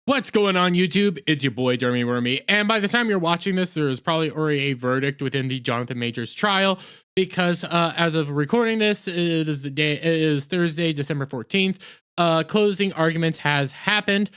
What's going on, YouTube? It's your boy Dermy Wormy, and by the time you're watching this, there is probably already a verdict within the Jonthan Majors trial, because as of recording this, it is Thursday, December 14th. Closing arguments has happened,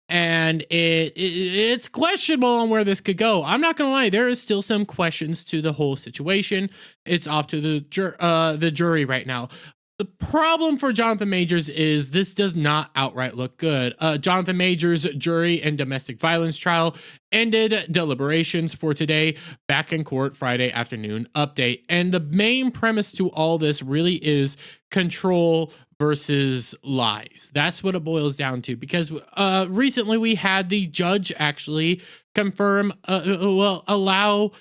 and it's questionable on where this could go. I'm not gonna lie, there is still some questions to the whole situation. It's off to the jury right now. The problem for Jonthan Majors is this does not outright look good. Jonthan Majors' jury and domestic violence trial ended deliberations for today, back in court Friday afternoon update. And the main premise to all this really is control versus lies. That's what it boils down to, because recently we had the judge actually confirm, allow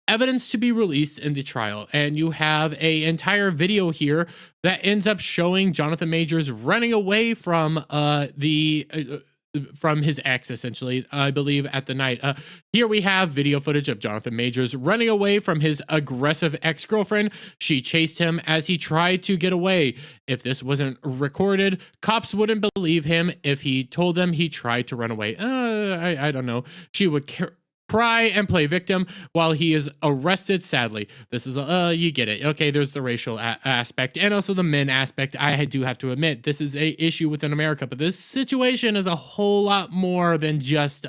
evidence to be released in the trial, and you have a entire video here that ends up showing Jonthan Majors running away from his ex, essentially, I believe, at the night. Here we have video footage of Jonthan Majors running away from his aggressive ex-girlfriend. She chased him as he tried to get away. If this wasn't recorded, cops wouldn't believe him if he told them he tried to run away. I don't know. She would cry and play victim while he is arrested. Sadly, this is you get it. Okay, there's the racial aspect and also the men aspect. I do have to admit, this is a issue within America, but this situation is a whole lot more than just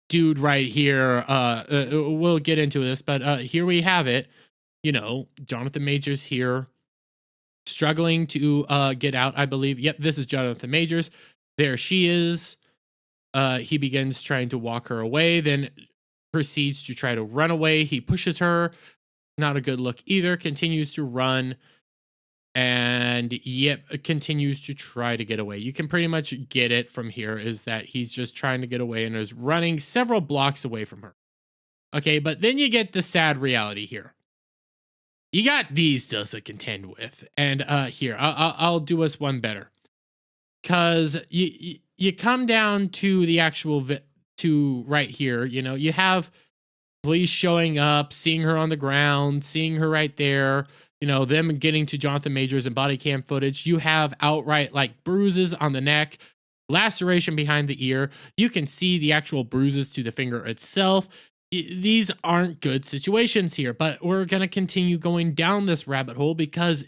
dude right here. We'll get into this, but here we have it. Jonthan Majors here struggling to get out, I believe. Yep, this is Jonthan Majors. There she is. He begins trying to walk her away, then proceeds to try to run away. He pushes her. Not a good look either. Continues to run. And yep, continues to try to get away. You can pretty much get it from here, is that he's just trying to get away and is running several blocks away from her. Okay, but then you get the sad reality here. You got these still to contend with. And here, I'll do us one better. Because you come down to the actual to right here, you have police showing up, seeing her on the ground, seeing her right there, them getting to Jonthan Majors and body cam footage. You have outright bruises on the neck, laceration behind the ear. You can see the actual bruises to the finger itself. These aren't good situations here, but we're going to continue going down this rabbit hole because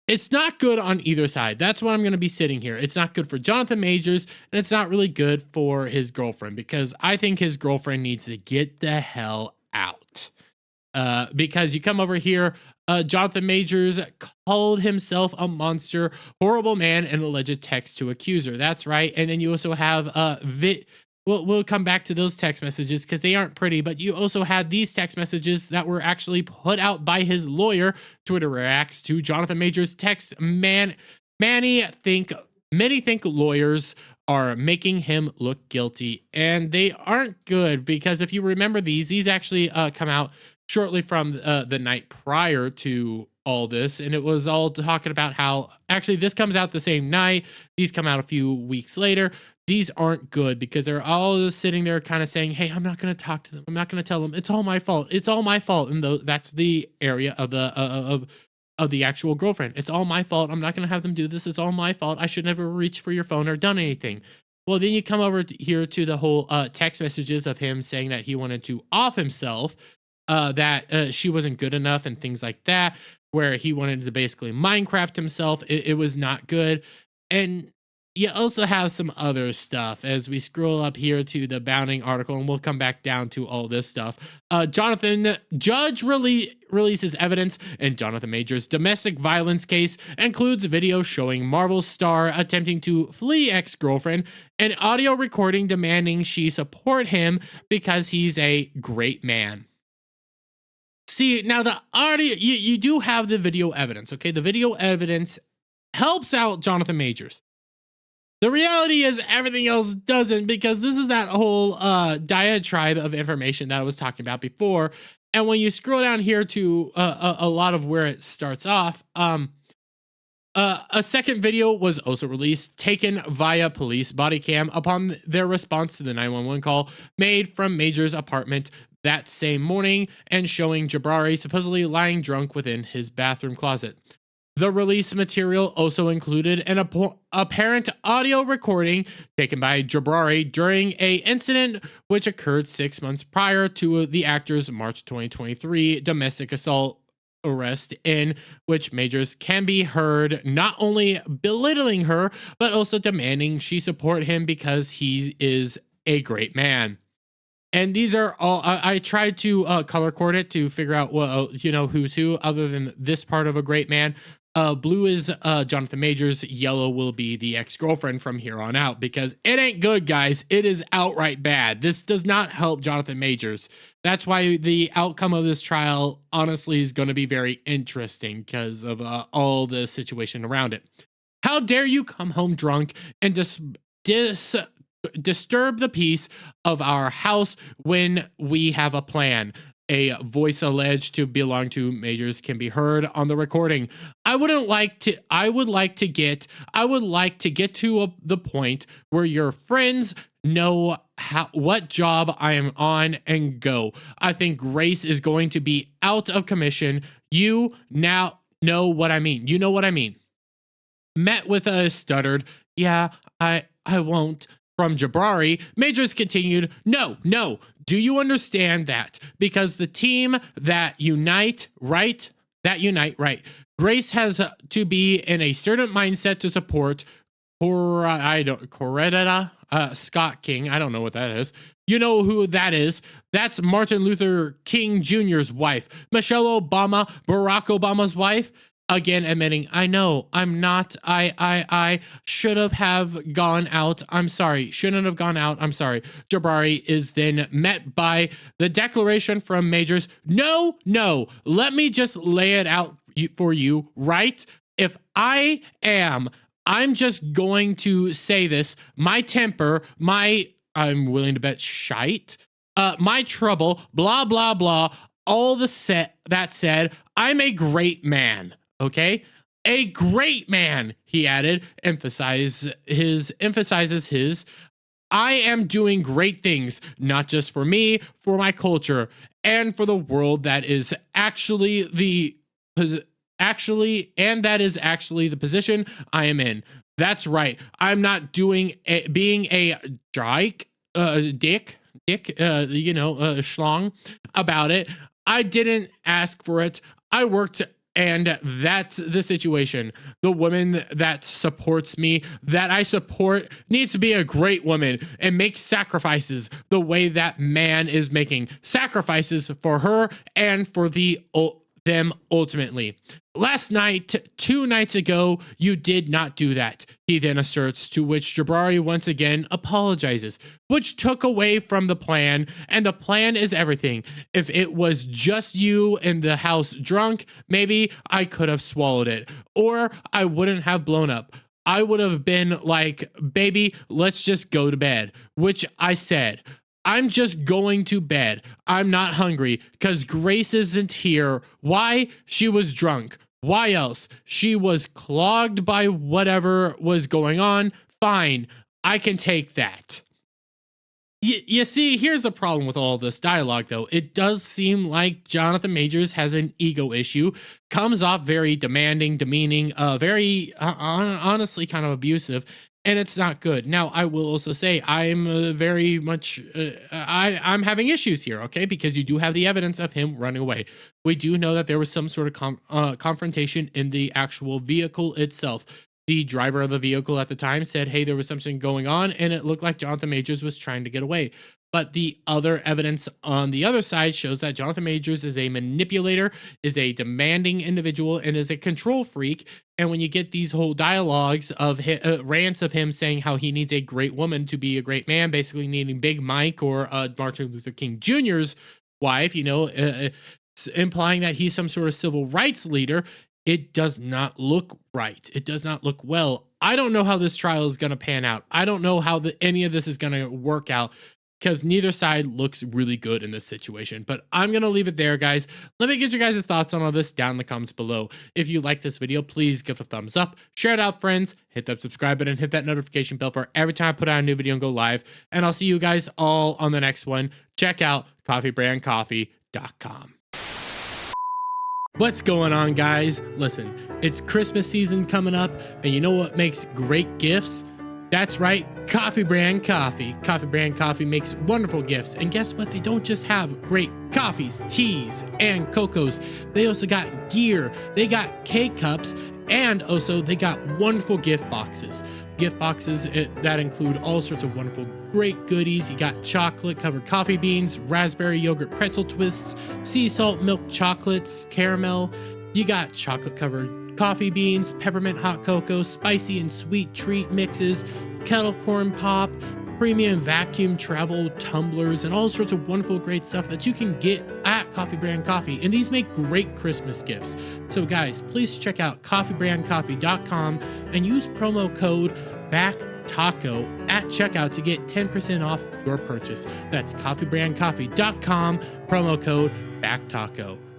it's not good on either side. That's why I'm going to be sitting here. It's not good for Jonthan Majors, and it's not really good for his girlfriend, because I think his girlfriend needs to get the hell out. Because you come over here, Jonthan Majors called himself a monster, horrible man, and alleged text to accuser. That's right. And then you also have We'll come back to those text messages because they aren't pretty, but you also had these text messages that were actually put out by his lawyer. Twitter reacts to Jonthan Majors' text. Many think lawyers are making him look guilty, and they aren't good, because if you remember these actually come out shortly from the night prior to all this, and it was all talking about how actually this comes out the same night. These come out a few weeks later. These aren't good because they're all sitting there kind of saying, hey, I'm not going to talk to them. I'm not going to tell them. It's all my fault. It's all my fault. And that's the area of the actual girlfriend. It's all my fault. I'm not going to have them do this. It's all my fault. I should never reach for your phone or done anything. Well, then you come over here to the whole text messages of him saying that he wanted to off himself, that she wasn't good enough and things like that, where he wanted to basically Minecraft himself. It was not good. And you also have some other stuff as we scroll up here to the Bounding article, and we'll come back down to all this stuff. Judge releases evidence in Jonthan Majors' domestic violence case, includes a video showing Marvel star attempting to flee ex-girlfriend, and audio recording demanding she support him because he's a great man. See, now the audio, you do have the video evidence, okay? The video evidence helps out Jonthan Majors. The reality is everything else doesn't, because this is that whole diatribe of information that I was talking about before. And when you scroll down here to a lot of where it starts off, a second video was also released, taken via police body cam upon their response to the 911 call made from Major's apartment that same morning, and showing Jabari supposedly lying drunk within his bathroom closet. The release material also included an apparent audio recording taken by Jabrari during a incident which occurred 6 months prior to the actor's March 2023 domestic assault arrest, in which Majors can be heard not only belittling her but also demanding she support him because he is a great man. And these are all I tried to color coordinate to figure out what who's who other than this part of a great man. Blue is Jonthan Majors. Yellow will be the ex-girlfriend from here on out, because it ain't good, guys. It is outright bad. This does not help Jonthan Majors. That's why the outcome of this trial honestly is going to be very interesting because of all the situation around it. How dare you come home drunk and disturb the peace of our house when we have a plan? A voice alleged to belong to Majors can be heard on the recording. I would like to get to the point where your friends know what job I am on and go. I think Grace is going to be out of commission. You now know what I mean. You know what I mean. Met with a stuttered, "Yeah, I won't," from Jabrari. Majors continued, No. Do you understand that? Because the team that unite, right? Grace has to be in a certain mindset to support Coretta Scott King. I don't know what that is. You know who that is. That's Martin Luther King Jr.'s wife. Michelle Obama, Barack Obama's wife. Again, admitting, I know, I'm not, I should have gone out. I'm sorry. Shouldn't have gone out. I'm sorry. Jabrari is then met by the declaration from Majors. No. Let me just lay it out for you, right? If I'm just going to say this, my temper, I'm willing to bet shite, my trouble, blah, blah, blah, all that said, I'm a great man. Okay, a great man, he added, emphasizes his, I am doing great things, not just for me, for my culture, and for the world. That is actually the position I am in. That's right. I'm not being a dick, schlong about it. I didn't ask for it. I worked. And that's the situation. The woman that supports me, that I support, needs to be a great woman and make sacrifices the way that man is making sacrifices for her and for them ultimately. Last night, 2 nights ago, you did not do that, he then asserts, to which Jabrari once again apologizes, which took away from the plan, and the plan is everything. If it was just you in the house drunk, maybe I could have swallowed it, or I wouldn't have blown up. I would have been like, baby, let's just go to bed, which I said. I'm just going to bed. I'm not hungry because Grace isn't here. Why? She was drunk. Why else? She was clogged by whatever was going on. Fine. I can take that. You see, here's the problem with all this dialogue, though. It does seem like Jonthan Majors has an ego issue, comes off very demanding, demeaning, very honestly kind of abusive, and it's not good. Now, I will also say I'm very much, I'm having issues here, okay? Because you do have the evidence of him running away. We do know that there was some sort of confrontation in the actual vehicle itself. The driver of the vehicle at the time said, hey, there was something going on, and it looked like Jonthan Majors was trying to get away. But the other evidence on the other side shows that Jonthan Majors is a manipulator, is a demanding individual, and is a control freak. And when you get these whole dialogues of rants of him saying how he needs a great woman to be a great man, basically needing Big Mike or Martin Luther King Jr.'s wife, implying that he's some sort of civil rights leader, it does not look right. It does not look well. I don't know how this trial is going to pan out. I don't know how any of this is going to work out, because neither side looks really good in this situation. But I'm going to leave it there, guys. Let me get your guys' thoughts on all this down in the comments below. If you like this video, please give it a thumbs up, share it out, friends, hit that subscribe button, hit that notification bell for every time I put out a new video and go live. And I'll see you guys all on the next one. Check out coffeebrandcoffee.com. What's going on, guys? Listen, it's Christmas season coming up, and you know what makes great gifts? That's right, Coffee Brand Coffee. Coffee Brand Coffee makes wonderful gifts, and guess what? They don't just have great coffees, teas, and cocos. They also got gear, they got K-cups, and also they got wonderful gift boxes. Gift boxes that include all sorts of wonderful great goodies. You got chocolate covered coffee beans, raspberry yogurt pretzel twists, sea salt milk chocolates, caramel. You got chocolate covered coffee beans, peppermint hot cocoa, spicy and sweet treat mixes, kettle corn pop, premium vacuum travel tumblers, and all sorts of wonderful great stuff that you can get at Coffee Brand Coffee. And these make great Christmas gifts. So guys, please check out coffeebrandcoffee.com and use promo code BACKTACO at checkout to get 10% off your purchase. That's coffeebrandcoffee.com, promo code BACKTACO.